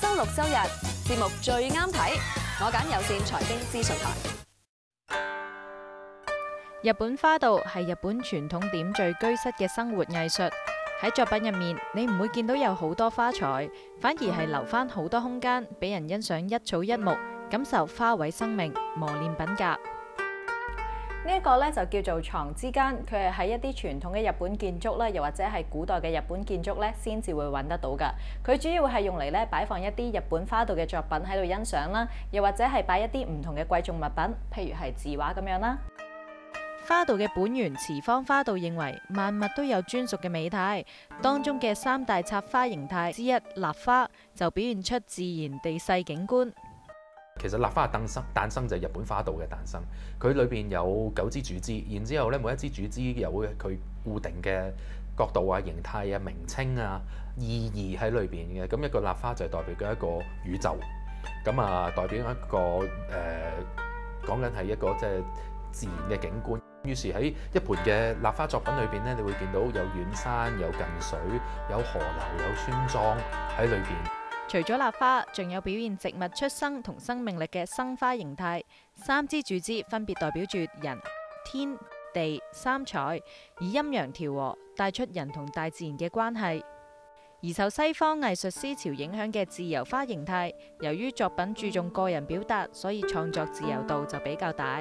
周六周日節目最啱睇，我揀有線財經資訊台。日本花道係日本傳統點綴居室嘅生活藝術。喺作品入面，你唔會見到有好多花材，反而係留翻好多空間俾人欣賞一草一木，感受花卉生命，磨練品格。呢一個咧就叫做床之間，佢係喺一啲傳統嘅日本建築啦，又或者係古代嘅日本建築咧，先至會揾得到㗎。佢主要係用嚟咧擺放一啲日本花道嘅作品喺度欣賞啦，又或者係擺一啲唔同嘅貴重物品，譬如係字畫咁樣啦。花道嘅本源池方花道認為萬物都有專屬嘅美態，當中嘅三大插花形態之一立花就表現出自然地勢景觀。其實立花嘅誕生就係日本花道嘅誕生，佢裏邊有9支主枝，然之後咧每一支主枝有佢固定嘅角度啊、形態啊、名稱啊、意義喺裏邊嘅。咁一個立花就係代表緊一個宇宙，咁啊代表一個講緊係一個即係自然嘅景觀。於是喺一盤嘅立花作品裏邊咧，你會見到有遠山、有近水、有河流、有村莊喺裏邊。除咗立花，仲有表現植物出生同生命力嘅生花形態。3支主枝分別代表住人、天、地三彩，以陰陽調和，帶出人同大自然嘅關係。而受西方藝術思潮影響嘅自由花形態，由於作品注重個人表達，所以創作自由度就比較大。